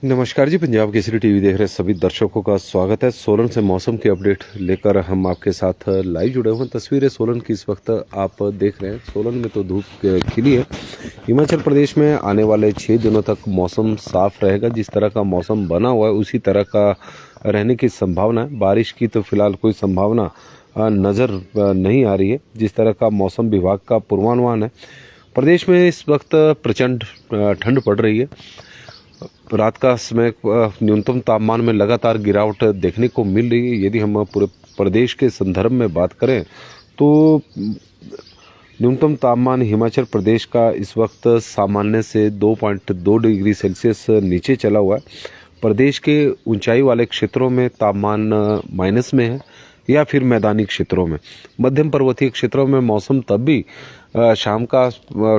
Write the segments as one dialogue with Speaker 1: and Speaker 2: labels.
Speaker 1: नमस्कार जी। पंजाब केसरी टीवी देख रहे सभी दर्शकों का स्वागत है। सोलन से मौसम की अपडेट लेकर हम आपके साथ लाइव जुड़े हुए हैं। तस्वीरें सोलन की इस वक्त आप देख रहे हैं। सोलन में तो धूप खिली है। हिमाचल प्रदेश में आने वाले 6 दिनों तक मौसम साफ रहेगा। जिस तरह का मौसम बना हुआ है उसी तरह का रहने की संभावना है। बारिश की तो फिलहाल कोई संभावना नज़र नहीं आ रही है। जिस तरह का मौसम विभाग का पूर्वानुमान है, प्रदेश में इस वक्त प्रचंड ठंड पड़ रही है। रात का समय न्यूनतम तापमान में लगातार गिरावट देखने को मिल रही है। यदि हम पूरे प्रदेश के संदर्भ में बात करें तो न्यूनतम तापमान हिमाचल प्रदेश का इस वक्त सामान्य से 2.2 डिग्री सेल्सियस नीचे चला हुआ है। प्रदेश के ऊंचाई वाले क्षेत्रों में तापमान माइनस में है या फिर मैदानी क्षेत्रों में। मध्यम पर्वतीय क्षेत्रों में मौसम तब भी शाम का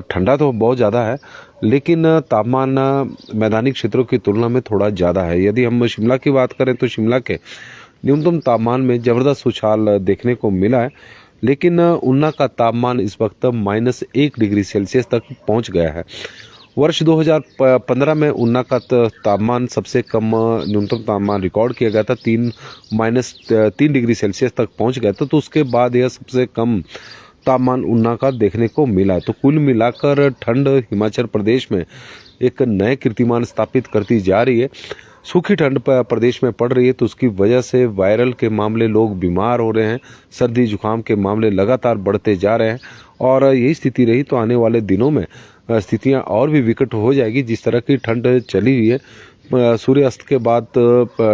Speaker 1: ठंडा तो बहुत ज़्यादा है, लेकिन तापमान मैदानी क्षेत्रों की तुलना में थोड़ा ज़्यादा है। यदि हम शिमला की बात करें तो शिमला के न्यूनतम तापमान में ज़बरदस्त उछाल देखने को मिला है, लेकिन ऊना का तापमान इस वक्त -1 डिग्री सेल्सियस तक पहुंच गया है। वर्ष 2015 में ऊना का तापमान सबसे कम न्यूनतम तापमान रिकॉर्ड किया गया था, -3 डिग्री सेल्सियस तक पहुंच गया था। तो उसके बाद यह सबसे कम तापमान ऊना का देखने को मिला। तो कुल मिलाकर ठंड हिमाचल प्रदेश में एक नए कीर्तिमान स्थापित करती जा रही है। सूखी ठंड प्रदेश में पड़ रही है, तो उसकी वजह से वायरल के मामले, लोग बीमार हो रहे हैं, सर्दी जुकाम के मामले लगातार बढ़ते जा रहे हैं। और यही स्थिति रही तो आने वाले दिनों में स्थितियां और भी विकट हो जाएगी। जिस तरह की ठंड चली हुई है, सूर्यास्त के बाद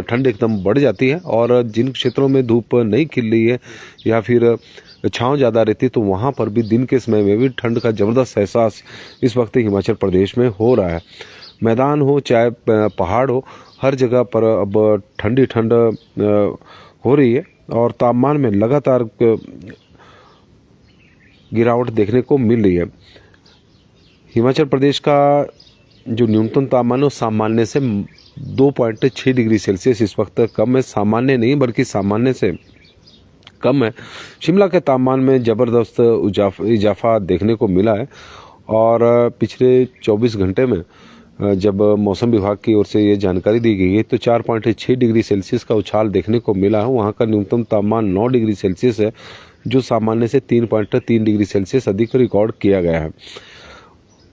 Speaker 1: ठंड एकदम बढ़ जाती है। और जिन क्षेत्रों में धूप नहीं खिल रही है या फिर छांव ज़्यादा रहती है, तो वहाँ पर भी दिन के समय में भी ठंड का ज़बरदस्त एहसास इस वक्त हिमाचल प्रदेश में हो रहा है। मैदान हो चाहे पहाड़ हो, हर जगह पर अब ठंडी ठंड हो रही है और तापमान में लगातार गिरावट देखने को मिल रही है। हिमाचल प्रदेश का जो न्यूनतम तापमान है वो सामान्य से 2.6 डिग्री सेल्सियस इस वक्त कम है। सामान्य नहीं बल्कि सामान्य से कम है। शिमला के तापमान में ज़बरदस्त इजाफा देखने को मिला है। और पिछले 24 घंटे में जब मौसम विभाग की ओर से ये जानकारी दी गई है तो 4.6 डिग्री सेल्सियस का उछाल देखने को मिला है। वहाँ का न्यूनतम तापमान 9 डिग्री सेल्सियस है, जो सामान्य से 3.3 डिग्री सेल्सियस अधिक रिकॉर्ड किया गया है।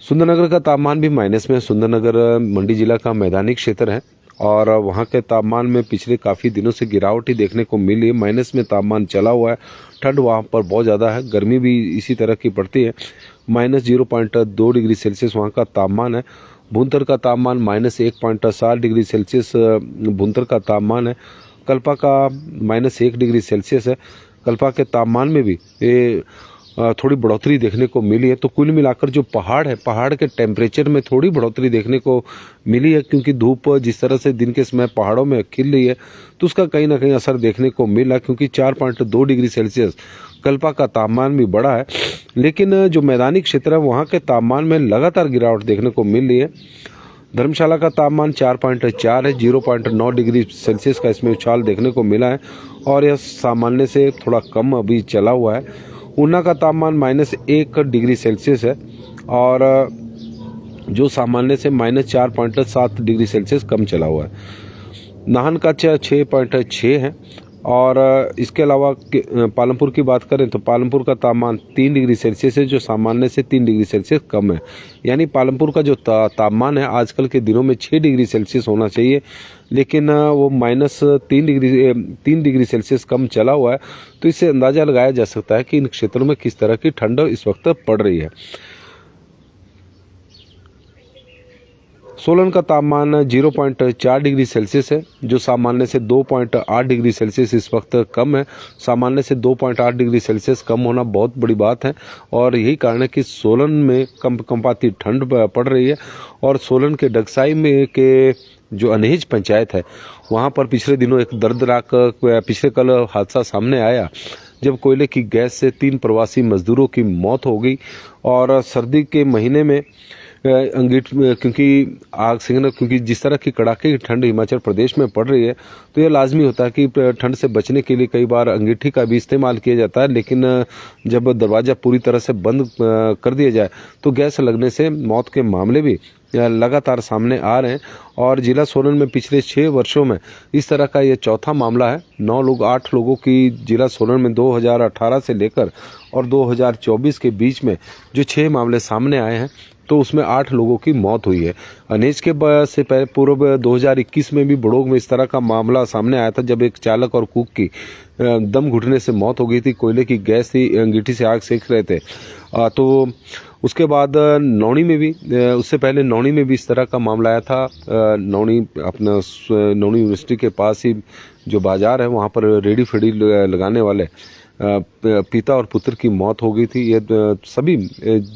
Speaker 1: सुंदरनगर का तापमान भी माइनस में है। सुंदरनगर मंडी जिला का मैदानी क्षेत्र है और वहाँ के तापमान में पिछले काफ़ी दिनों से गिरावट ही देखने को मिली है। माइनस में तापमान चला हुआ है। ठंड वहाँ पर बहुत ज़्यादा है, गर्मी भी इसी तरह की पड़ती है। -0.2 डिग्री सेल्सियस वहाँ का तापमान है। भुंतर का तापमान -1.7 डिग्री सेल्सियस भुंतर का तापमान है। कल्पा का -1 डिग्री सेल्सियस है। कल्पा के तापमान में भी थोड़ी बढ़ोतरी देखने को मिली है। तो कुल मिलाकर जो पहाड़ है, पहाड़ के टेम्परेचर में थोड़ी बढ़ोतरी देखने को मिली है, क्योंकि धूप जिस तरह से दिन के समय पहाड़ों में खिल रही है तो उसका कहीं ना कहीं असर देखने को मिला। क्योंकि 4.2 डिग्री सेल्सियस कल्पा का तापमान भी बढ़ा है, लेकिन जो मैदानी क्षेत्र है वहाँ के तापमान में लगातार गिरावट देखने को मिल रही है। धर्मशाला का तापमान 4.4 है, 0.9 डिग्री सेल्सियस का इसमें उछाल देखने को मिला है और यह सामान्य से थोड़ा कम अभी चला हुआ है। ऊना का तापमान -1 डिग्री सेल्सियस है और जो सामान्य से -4.7 डिग्री सेल्सियस कम चला हुआ है। नाहन का 6.6 है और इसके अलावा पालमपुर की बात करें तो पालमपुर का तापमान 3 डिग्री सेल्सियस है, जो सामान्य से 3 डिग्री सेल्सियस कम है। यानी पालमपुर का जो तापमान है आजकल के दिनों में 6 डिग्री सेल्सियस होना चाहिए, लेकिन वो -3 डिग्री सेल्सियस कम चला हुआ है। तो इससे अंदाज़ा लगाया जा सकता है कि इन क्षेत्रों में किस तरह की ठंड इस वक्त पड़ रही है। सोलन का तापमान 0.4 डिग्री सेल्सियस है, जो सामान्य से 2.8 डिग्री सेल्सियस इस वक्त कम है। सामान्य से 2.8 डिग्री सेल्सियस कम होना बहुत बड़ी बात है और यही कारण है कि सोलन में कंपाती ठंड पड़ रही है। और सोलन के डगसाई में के जो अनहेज पंचायत है वहाँ पर पिछले दिनों एक दर्दनाक पिछले कल हादसा सामने आया, जब कोयले की गैस से 3 प्रवासी मजदूरों की मौत हो गई। और सर्दी के महीने में क्योंकि आग सेकना, क्योंकि जिस तरह की कड़ाके की ठंड हिमाचल प्रदेश में पड़ रही है तो यह लाजमी होता है कि ठंड से बचने के लिए कई बार अंगीठी का भी इस्तेमाल किया जाता है। लेकिन जब दरवाज़ा पूरी तरह से बंद कर दिया जाए तो गैस लगने से मौत के मामले भी लगातार सामने आ रहे हैं और जिला सोलन में पिछले 6 वर्षों में इस तरह का ये चौथा मामला है। 8 लोगों की जिला सोलन में 2018 से लेकर और 2024 के बीच में जो 6 मामले सामने आए हैं तो उसमें 8 लोगों की मौत हुई है। अनेज के से पूर्व 2021 में भी बड़ोग में इस तरह का मामला सामने आया था, जब एक चालक और कुक की दम घुटने से मौत हो गई थी। कोयले की गैस थी, अंगीठी से आग सेक रहे थे। तो उसके बाद नौणी में भी, उससे पहले नौणी में भी इस तरह का मामला आया था। नौणी यूनिवर्सिटी के पास ही जो बाजार है वहाँ पर रेडी फेडी लगाने वाले पिता और पुत्र की मौत हो गई थी। ये सभी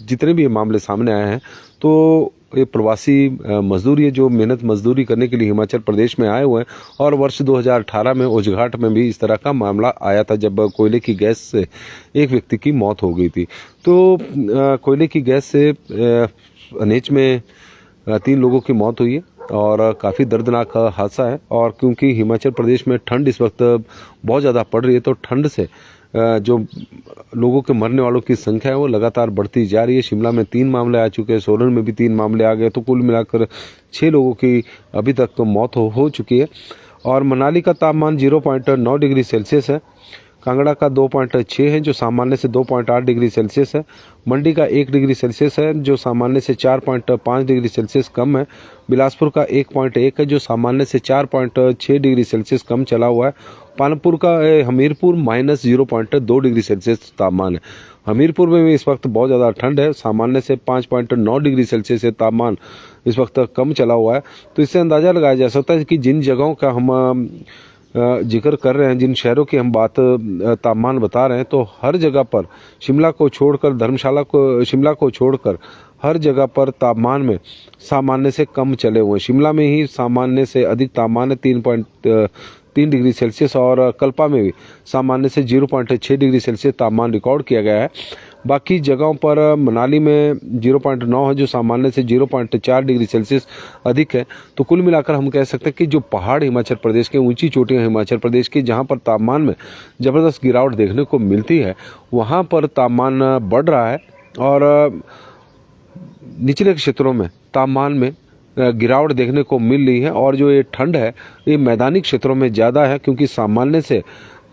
Speaker 1: जितने भी मामले सामने आए हैं तो ये प्रवासी मजदूर, ये जो मेहनत मजदूरी करने के लिए हिमाचल प्रदेश में आए हुए हैं। और वर्ष 2018 में ओजघाट में भी इस तरह का मामला आया था, जब कोयले की गैस से एक व्यक्ति की मौत हो गई थी। तो कोयले की गैस से अनेज में 3 लोगों की मौत हुई है और काफ़ी दर्दनाक हादसा है। और क्योंकि हिमाचल प्रदेश में ठंड इस वक्त बहुत ज़्यादा पड़ रही है, तो ठंड से जो लोगों के मरने वालों की संख्या है वो लगातार बढ़ती जा रही है। शिमला में 3 मामले आ चुके हैं, सोलन में भी 3 मामले आ गए, तो कुल मिलाकर 6 लोगों की अभी तक तो मौत हो चुकी है। और मनाली का तापमान 0.9 डिग्री सेल्सियस है। कांगड़ा का 2.6 है, जो सामान्य से 2.8 डिग्री सेल्सियस है। मंडी का 1 डिग्री सेल्सियस है, जो सामान्य से 4.5 डिग्री सेल्सियस कम है। बिलासपुर का 1.1 है, जो सामान्य से 4.6 डिग्री सेल्सियस कम चला हुआ है। पानपुर का हमीरपुर -0.2 डिग्री सेल्सियस तापमान है। हमीरपुर में भी इस वक्त बहुत ज़्यादा ठंड है, सामान्य से 5.9 डिग्री सेल्सियस तापमान इस वक्त कम चला हुआ है। तो इससे अंदाज़ा लगाया जा सकता है कि जिन जगहों का हम जिक्र कर रहे हैं, जिन शहरों की हम बात तापमान बता रहे हैं, तो हर जगह पर शिमला को छोड़कर हर जगह पर तापमान में सामान्य से कम चले हुए हैं। शिमला में ही सामान्य से अधिक तापमान है 3.3 डिग्री सेल्सियस, और कल्पा में भी सामान्य से 0.6 डिग्री सेल्सियस तापमान रिकॉर्ड किया गया है। बाकी जगहों पर मनाली में 0.9 है, जो सामान्य से 0.4 डिग्री सेल्सियस अधिक है। तो कुल मिलाकर हम कह सकते हैं कि जो पहाड़ हिमाचल प्रदेश के, ऊंची चोटियां हिमाचल प्रदेश की, जहां पर तापमान में ज़बरदस्त गिरावट देखने को मिलती है, वहां पर तापमान बढ़ रहा है। और निचले क्षेत्रों में तापमान में गिरावट देखने को मिल रही है। और जो ये ठंड है ये मैदानी क्षेत्रों में ज़्यादा है, क्योंकि सामान्य से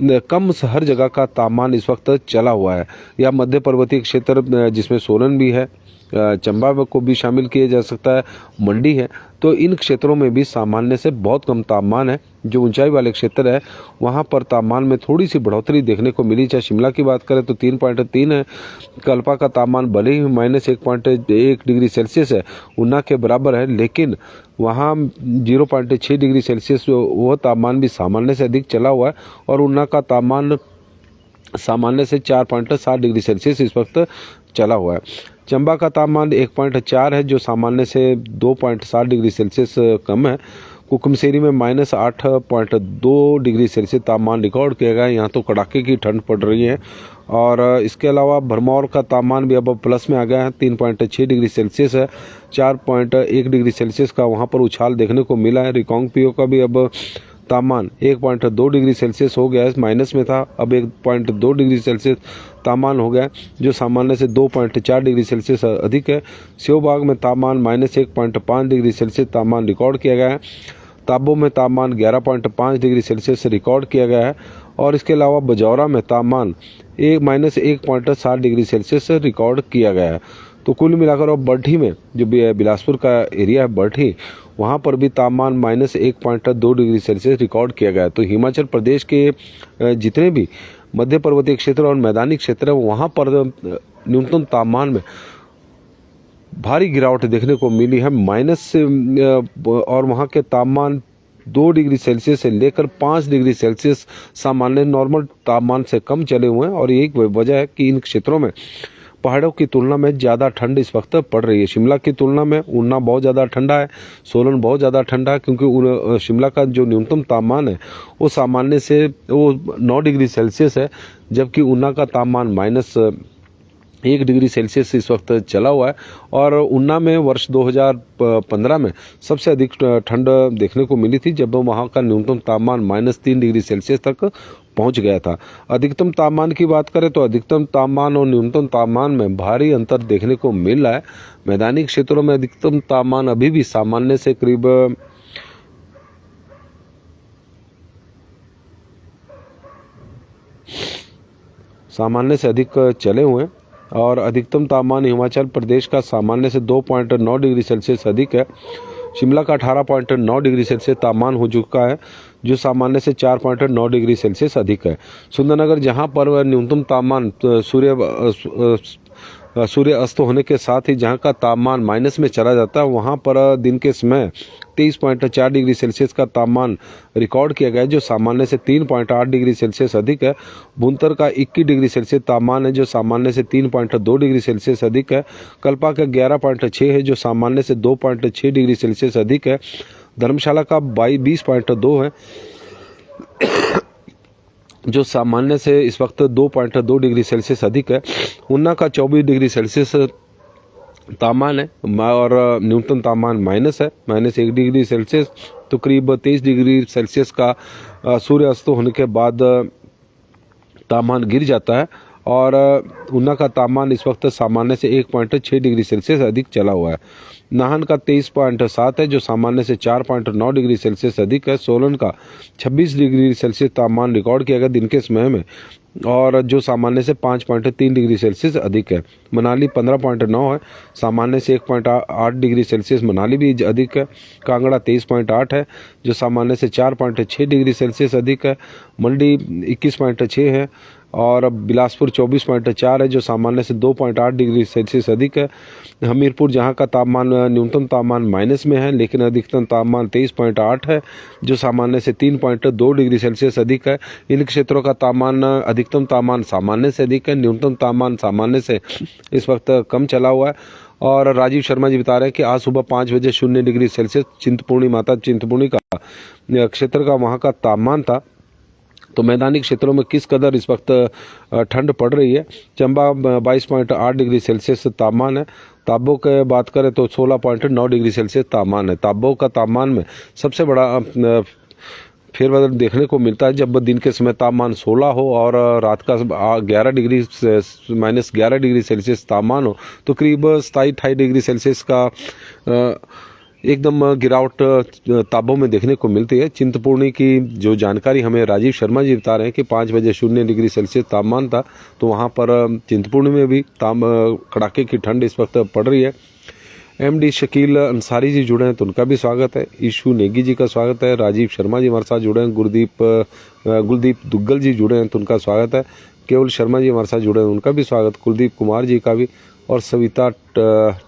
Speaker 1: कम हर जगह का तापमान इस वक्त चला हुआ है। या मध्य पर्वतीय क्षेत्र जिसमें सोलन भी है, चंबा को भी शामिल किया जा सकता है, मंडी है, तो इन क्षेत्रों में भी सामान्य से बहुत कम तापमान है। जो ऊंचाई वाले क्षेत्र है वहां पर तापमान में थोड़ी सी बढ़ोतरी देखने को मिली। चाहे शिमला की बात करें तो 3.3 है। कल्पा का तापमान भले ही -1.1 डिग्री सेल्सियस है, ऊना के बराबर है, लेकिन वहाँ 0.6 डिग्री सेल्सियस वो तापमान भी सामान्य से अधिक चला हुआ है। और ऊना का तापमान सामान्य से 4.7 डिग्री सेल्सियस इस वक्त चला हुआ है। चंबा का तापमान 1.4 है, जो सामान्य से 2.7 डिग्री सेल्सियस कम है। कुकुमसेरी में -8.2 डिग्री सेल्सियस तापमान रिकॉर्ड किया गया है। यहाँ तो कड़ाके की ठंड पड़ रही है। और इसके अलावा भरमौर का तापमान भी अब प्लस में आ गया है, 3.6 डिग्री सेल्सियस है। 4.1 डिग्री सेल्सियस का वहाँ पर उछाल देखने को मिला है। रिकांगपिओ का भी अब तापमान 1.2 डिग्री सेल्सियस हो गया है, माइनस में था, अब 1.2 डिग्री सेल्सियस तापमान हो गया है, जो सामान्य से 2.4 डिग्री सेल्सियस अधिक है। सेवबाग में तापमान -1.5 डिग्री सेल्सियस तापमान रिकॉर्ड किया गया है। ताबो में तापमान 11.5 डिग्री सेल्सियस रिकॉर्ड किया गया है। और इसके अलावा बजौरा में तापमान -1.7 डिग्री सेल्सियस रिकॉर्ड किया गया है। तो कुल मिलाकर अब बढ़ी में, जो बिलासपुर का एरिया है बढ़ी, वहाँ पर भी तापमान -1.2 डिग्री सेल्सियस रिकॉर्ड किया गया है। तो हिमाचल प्रदेश के जितने भी मध्य पर्वतीय क्षेत्र और मैदानी क्षेत्र है, वहाँ पर न्यूनतम तापमान में भारी गिरावट देखने को मिली है। और वहाँ के तापमान 2 डिग्री सेल्सियस से लेकर 5 डिग्री सेल्सियस सामान्य नॉर्मल तापमान से कम चले हुए हैं। और यही वजह है कि इन क्षेत्रों में पहाड़ों की तुलना में ज़्यादा ठंड इस वक्त पड़ रही है। शिमला की तुलना में ऊना बहुत ज़्यादा ठंडा है, सोलन बहुत ज़्यादा ठंडा है, क्योंकि शिमला का जो न्यूनतम तापमान है वो सामान्य से 9 डिग्री सेल्सियस है, जबकि ऊना का तापमान -1 डिग्री सेल्सियस इस वक्त चला हुआ है। और ऊना में वर्ष 2015 में सबसे अधिक ठंड देखने को मिली थी, जब वहाँ का न्यूनतम तापमान -3 डिग्री सेल्सियस तक पहुंच गया था। अधिकतम तापमान की बात करें तो अधिकतम तापमान और न्यूनतम तापमान में भारी अंतर देखने को मिल रहा है। मैदानी क्षेत्रों में अधिकतम तापमान अभी भी सामान्य से करीब अधिक चले हुए हैं और अधिकतम तापमान हिमाचल प्रदेश का सामान्य से 2.9 डिग्री सेल्सियस अधिक है। शिमला का 18.9 डिग्री सेल्सियस तापमान हो चुका है, जो सामान्य से 4.9 डिग्री सेल्सियस अधिक है। सुंदरनगर जहां पर न्यूनतम तापमान सूर्य अस्त होने के साथ ही जहां का तापमान माइनस में चला जाता है, वहां पर दिन के समय 23.4 डिग्री सेल्सियस का तापमान रिकॉर्ड किया गया है, जो सामान्य से 3.8 डिग्री सेल्सियस अधिक है। भुंतर का 21 डिग्री सेल्सियस तापमान है, जो सामान्य से 3.2 डिग्री सेल्सियस अधिक है। कल्पा का 11.6 है, जो सामान्य से 2.6 डिग्री सेल्सियस अधिक है। धर्मशाला का 20.2 है, जो सामान्य से इस वक्त 2.2 डिग्री सेल्सियस अधिक है। ऊना का 24 डिग्री सेल्सियस तापमान है और न्यूनतम तापमान -1 डिग्री सेल्सियस, तो करीब 23 डिग्री सेल्सियस का सूर्य अस्त होने के बाद तापमान गिर जाता है और ऊना का तापमान इस वक्त सामान्य से 1.6 डिग्री सेल्सियस अधिक चला हुआ है। नाहन का 23.7 है, जो सामान्य से 4.9 डिग्री सेल्सियस अधिक है। सोलन का 26 डिग्री सेल्सियस तापमान रिकॉर्ड किया गया दिन के समय में और जो सामान्य से 5.3 डिग्री सेल्सियस अधिक है। मनाली 15.9 है, सामान्य से 1.8 डिग्री सेल्सियस मनाली भी अधिक है। कांगड़ा 23.8 है, जो सामान्य से 4.6 डिग्री सेल्सियस अधिक है। मंडी 21.6 है और बिलासपुर 24.4 है, जो सामान्य से 2.8 डिग्री सेल्सियस अधिक है। हमीरपुर जहां का तापमान न्यूनतम तापमान माइनस में है, लेकिन अधिकतम तापमान 23.8 है, जो सामान्य से 3.2 डिग्री सेल्सियस अधिक है। इन क्षेत्रों का तापमान अधिकतम तापमान सामान्य से अधिक है, न्यूनतम तापमान सामान्य से इस वक्त कम चला हुआ है। और राजीव शर्मा जी बता रहे हैं कि आज सुबह 5 बजे 0 डिग्री सेल्सियस चिंतपूर्णी माता चिंतपूर्णी का क्षेत्र का वहाँ का तापमान था। तो मैदानी क्षेत्रों में किस कदर इस वक्त ठंड पड़ रही है। चंबा 22.8 डिग्री सेल्सियस तापमान है। ताबो के बात करें तो 16.9 डिग्री सेल्सियस तापमान है। ताबो का तापमान में सबसे बड़ा फेरबदल देखने को मिलता है जब दिन के समय तापमान 16 हो और रात का 11 डिग्री -11 डिग्री सेल्सियस तापमान हो, तो करीब 27-28 डिग्री सेल्सियस का एकदम गिरावट ताबों में देखने को मिलती है। चिंतपूर्णी की जो जानकारी हमें राजीव शर्मा जी बता रहे हैं कि 5 बजे 0 डिग्री सेल्सियस तापमान था, तो वहाँ पर चिंतपूर्णी में भी कड़ाके की ठंड इस वक्त पड़ रही है। MD शकील अंसारी जी जुड़े हैं तो उनका भी स्वागत है। ईशू नेगी जी का स्वागत है। राजीव शर्मा जी हमारे साथ जुड़े हैं। गुलदीप दुग्गल जी जुड़े हैं तो उनका स्वागत है। केवल शर्मा जी हमारे साथ जुड़े हैं, उनका भी स्वागत। कुलदीप कुमार जी का भी, और सविता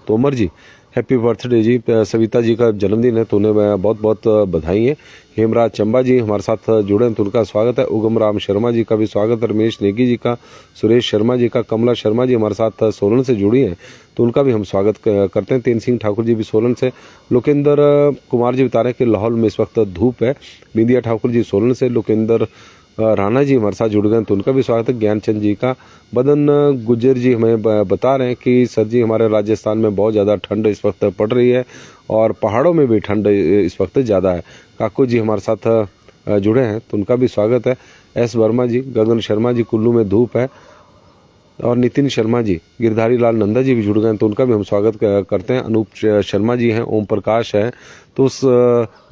Speaker 1: तोमर जी, हैप्पी बर्थडे जी। सविता जी का जन्मदिन है तो उन्हें बहुत बहुत बधाई है। हेमराज चंबा जी हमारे साथ जुड़े हैं तो उनका स्वागत है। उगम राम शर्मा जी का भी स्वागत है। रमेश नेगी जी का, सुरेश शर्मा जी का, कमला शर्मा जी हमारे साथ सोलन से जुड़ी हैं तो उनका भी हम स्वागत करते हैं। तेन सिंह ठाकुर जी भी सोलन से। लोकेंद्र कुमार जी बता रहे हैं कि लाहौल में इस वक्त धूप है। बिंदिया ठाकुर जी सोलन से। लोकेंद्र राणा जी हमारे साथ जुड़ गए तो उनका भी स्वागत है। ज्ञानचंद जी का। बदन गुज्जर जी हमें बता रहे हैं कि सर जी हमारे राजस्थान में बहुत ज़्यादा ठंड इस वक्त पड़ रही है और पहाड़ों में भी ठंड इस वक्त ज़्यादा है। काकू जी हमारे साथ जुड़े हैं तो उनका भी स्वागत है। S वर्मा जी, गगन शर्मा जी कुल्लू में धूप है, और नितिन शर्मा जी, गिरधारी लाल नंदा जी भी जुड़ गए तो उनका भी हम स्वागत करते हैं। अनूप शर्मा जी हैं, ओम प्रकाश है, तो उस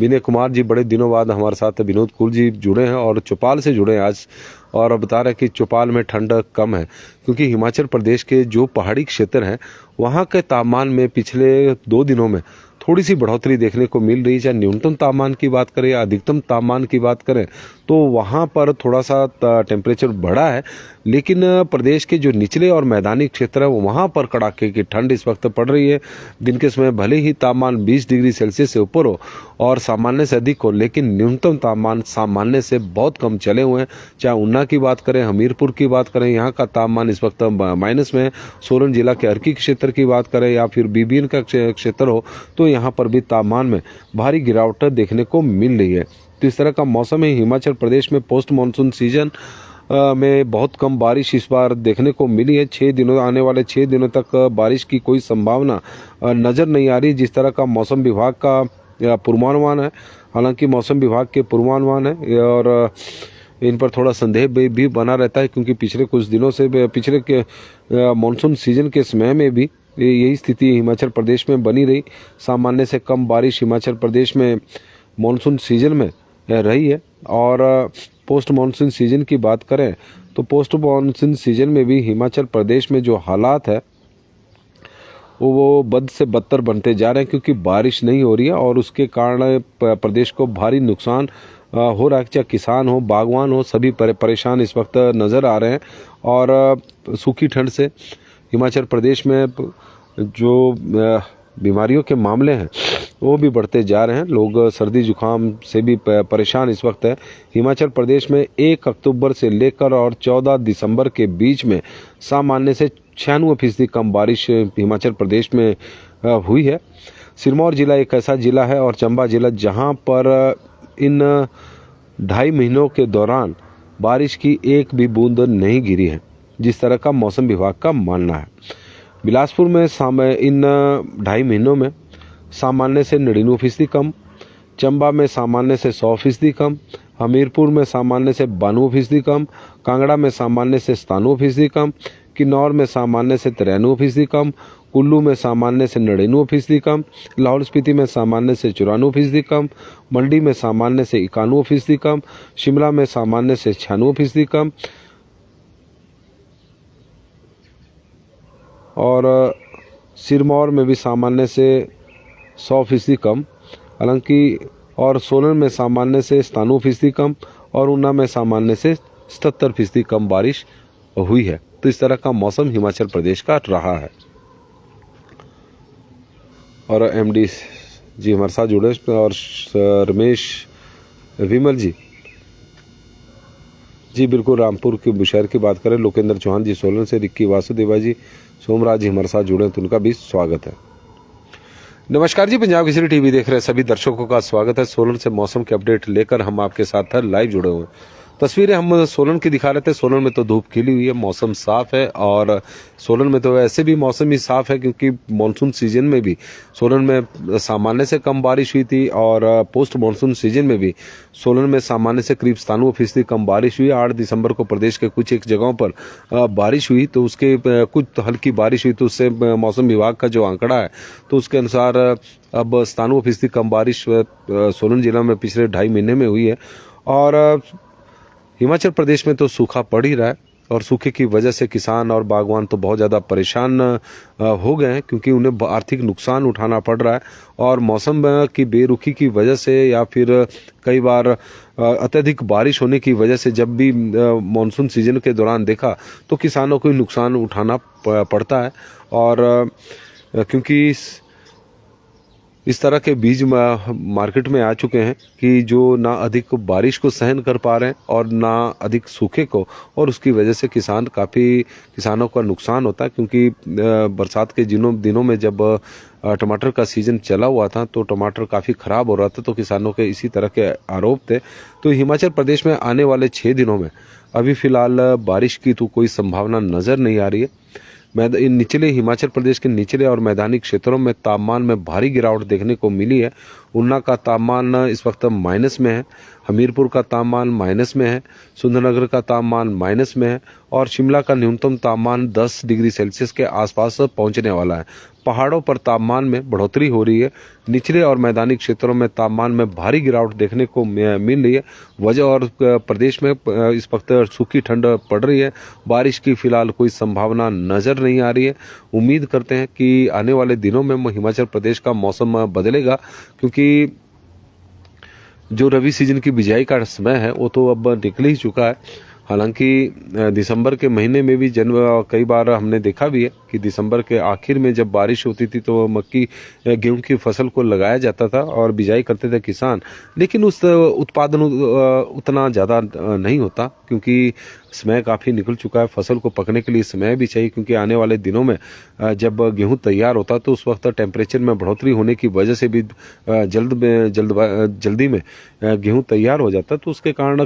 Speaker 1: विनय कुमार जी बड़े दिनों बाद हमारे साथ विनोद कुल जी जुड़े हैं और चौपाल से जुड़े हैं आज, और बता रहे हैं कि चौपाल में ठंड कम है क्योंकि हिमाचल प्रदेश के जो पहाड़ी क्षेत्र हैं वहाँ के तापमान में पिछले 2 दिनों में थोड़ी सी बढ़ोतरी देखने को मिल रही है। चाहे न्यूनतम तापमान की बात करें या अधिकतम तापमान की बात करें तो वहाँ पर थोड़ा सा टेम्परेचर बढ़ा है, लेकिन प्रदेश के जो निचले और मैदानी क्षेत्र है वहाँ पर कड़ाके की ठंड इस वक्त पड़ रही है। दिन के समय भले ही तापमान 20 डिग्री सेल्सियस से ऊपर हो और सामान्य से अधिक हो, लेकिन न्यूनतम तापमान सामान्य से बहुत कम चले हुए हैं। चाहे ऊना की बात करें, हमीरपुर की बात करें, यहाँ का तापमान इस वक्त माइनस में है। सोलन जिला के अर्की क्षेत्र की बात करें या फिर BBN का क्षेत्र हो तो यहाँ पर भी तापमान में भारी गिरावट देखने को मिल रही है। तो इस तरह का मौसम है हिमाचल प्रदेश में। पोस्ट मानसून सीजन में बहुत कम बारिश इस बार देखने को मिली है। आने वाले 6 दिनों तक बारिश की कोई संभावना नज़र नहीं आ रही, जिस तरह का मौसम विभाग का पूर्वानुमान है। हालांकि मौसम विभाग के पूर्वानुमान है और इन पर थोड़ा संदेह भी बना रहता है, क्योंकि पिछले कुछ दिनों से पिछले के मानसून सीजन के समय में भी यही स्थिति हिमाचल प्रदेश में बनी रही। सामान्य से कम बारिश हिमाचल प्रदेश में मानसून सीजन में रही है। और पोस्ट मानसून सीजन की बात करें तो पोस्ट मानसून सीजन में भी हिमाचल प्रदेश में जो हालात है वो बद से बदतर बनते जा रहे हैं, क्योंकि बारिश नहीं हो रही है और उसके कारण प्रदेश को भारी नुकसान हो रहा है। चाहे किसान हो, बागवान हो, सभी परेशान इस वक्त नज़र आ रहे हैं। और सूखी ठंड से हिमाचल प्रदेश में जो बीमारियों के मामले हैं वो भी बढ़ते जा रहे हैं। लोग सर्दी जुकाम से भी परेशान इस वक्त है। हिमाचल प्रदेश में 1 अक्टूबर से लेकर और 14 दिसंबर के बीच में सामान्य से 96% कम बारिश हिमाचल प्रदेश में हुई है। सिरमौर जिला एक ऐसा जिला है और चंबा जिला जहां पर इन 2.5 महीनों के दौरान बारिश की एक भी बूंद नहीं गिरी है, जिस तरह का मौसम विभाग का मानना है। बिलासपुर में इन 2.5 महीनों में सामान्य से 99% कम, चंबा में सामान्य से 100% कम, हमीरपुर में सामान्य से 92% कम, कांगड़ा में सामान्य से 97% कम, किन्नौर में सामान्य से 93% कम, कुल्लू में सामान्य से 99% कम, लाहौल स्पीति में सामान्य से 94% कम, मंडी में सामान्य से 91% कम, शिमला में सामान्य से 96% कम और सिरमौर में भी सामान्य से 100% कम, हालांकि और सोलन में सामान्य से 97% कम और ऊना में सामान्य से 77% कम बारिश हुई है। तो इस तरह का मौसम हिमाचल प्रदेश का रहा है। और एमडी जी हमारे साथ जुड़े और रमेश विमल जी बिल्कुल रामपुर के बुशहर की बात करें, लोकेंद्र चौहान जी सोलन से, रिक्की वासुदेवा जी, सोमराज जी हमारे साथ जुड़े तो उनका भी स्वागत है। नमस्कार जी, पंजाब केसरी टीवी देख रहे सभी दर्शकों का स्वागत है। सोलन से मौसम के अपडेट लेकर हम आपके साथ लाइव जुड़े हुए हैं। तस्वीरें हम सोलन की दिखा रहे थे। सोलन में तो धूप खिली हुई है, मौसम साफ है और सोलन में तो ऐसे भी मौसम ही साफ है, क्योंकि मानसून सीजन में भी सोलन में सामान्य से कम बारिश हुई थी और पोस्ट मानसून सीजन में भी सोलन में सामान्य से करीब 97% कम बारिश हुई। 8 दिसंबर को प्रदेश के कुछ एक जगहों पर बारिश हुई, तो उसके कुछ हल्की बारिश हुई, तो उससे मौसम विभाग का जो आंकड़ा है तो उसके अनुसार अब 97% कम बारिश सोलन जिला में पिछले 2.5 महीने में हुई है। और हिमाचल प्रदेश में तो सूखा पड़ ही रहा है और सूखे की वजह से किसान और बागवान तो बहुत ज़्यादा परेशान हो गए हैं, क्योंकि उन्हें आर्थिक नुकसान उठाना पड़ रहा है। और मौसम की बेरुखी की वजह से या फिर कई बार अत्यधिक बारिश होने की वजह से जब भी मानसून सीजन के दौरान देखा तो किसानों को नुकसान उठाना पड़ता है। और क्योंकि इस तरह के बीज मार्केट में आ चुके हैं कि जो ना अधिक बारिश को सहन कर पा रहे हैं और ना अधिक सूखे को, और उसकी वजह से किसानों का नुकसान होता है। क्योंकि बरसात के दिनों में जब टमाटर का सीजन चला हुआ था तो टमाटर काफ़ी ख़राब हो रहा था, तो किसानों के इसी तरह के आरोप थे। तो हिमाचल प्रदेश में आने वाले 6 दिनों में अभी फ़िलहाल बारिश की तो कोई संभावना नज़र नहीं आ रही है। निचले हिमाचल प्रदेश के निचले और मैदानी क्षेत्रों में तापमान में भारी गिरावट देखने को मिली है। ऊना का तापमान इस वक्त माइनस में है, हमीरपुर का तापमान माइनस में है, सुंदरनगर का तापमान माइनस में है और शिमला का न्यूनतम तापमान 10 डिग्री सेल्सियस के आसपास पहुंचने वाला है। पहाड़ों पर तापमान में बढ़ोतरी हो रही है। निचले और मैदानी क्षेत्रों में तापमान में भारी गिरावट देखने को मिल रही है। वजह और प्रदेश में इस वक्त सूखी ठंड पड़ रही है। बारिश की फिलहाल कोई संभावना नज़र नहीं आ रही है। उम्मीद करते हैं कि आने वाले दिनों में हिमाचल प्रदेश का मौसम बदलेगा, क्योंकि जो रबी सीजन की बिजाई का समय है वो तो अब निकल ही चुका है। हालांकि दिसंबर के महीने में भी कई बार हमने देखा भी है कि दिसंबर के आखिर में जब बारिश होती थी तो मक्की गेहूं की फसल को लगाया जाता था और बिजाई करते थे किसान, लेकिन उस उत्पादन उतना ज़्यादा नहीं होता, क्योंकि समय काफ़ी निकल चुका है। फसल को पकने के लिए समय भी चाहिए, क्योंकि आने वाले दिनों में जब गेहूं तैयार होता तो उस वक्त टेम्परेचर में बढ़ोतरी होने की वजह से भी जल्दी में गेहूं तैयार हो जाता, तो उसके कारण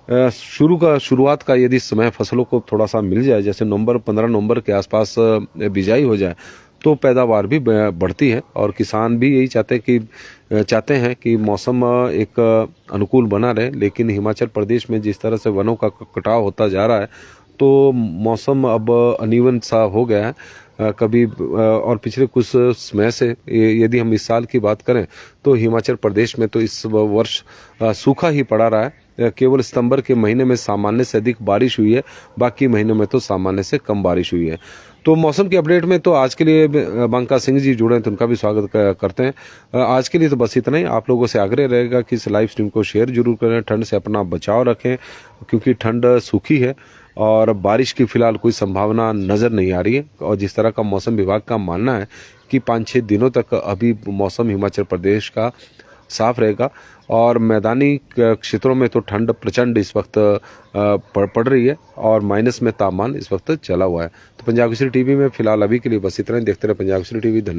Speaker 1: शुरुआत का यदि समय फसलों को थोड़ा सा मिल जाए, जैसे 15 नवंबर के आसपास बिजाई हो जाए, तो पैदावार भी बढ़ती है। और किसान भी यही चाहते हैं कि चाहते हैं कि मौसम एक अनुकूल बना रहे, लेकिन हिमाचल प्रदेश में जिस तरह से वनों का कटाव होता जा रहा है तो मौसम अब अनइवन सा हो गया है। कभी और पिछले कुछ समय से यदि हम इस साल की बात करें तो हिमाचल प्रदेश में तो इस वर्ष सूखा ही पड़ा रहा है। केवल सितंबर के महीने में सामान्य से अधिक बारिश हुई है, बाकी महीनों में तो सामान्य से कम बारिश हुई है। तो मौसम के अपडेट में तो आज के लिए बंका सिंह जी जुड़े हैं तो उनका भी स्वागत करते हैं। आज के लिए तो बस इतना ही। आप लोगों से आग्रह रहेगा कि इस लाइव स्ट्रीम को शेयर जरूर करें, ठंड से अपना बचाव रखें क्योंकि ठंड सूखी है और बारिश की फिलहाल कोई संभावना नज़र नहीं आ रही है। और जिस तरह का मौसम विभाग का मानना है कि 5-6 दिनों तक अभी मौसम हिमाचल प्रदेश का साफ रहेगा और मैदानी क्षेत्रों में तो ठंड प्रचंड इस वक्त पड़ रही है और माइनस में तापमान इस वक्त चला हुआ है। तो पंजाब केसरी टीवी में फिलहाल अभी के लिए बस इतना ही। देखते रहे पंजाब केसरी टीवी। धन्यवाद।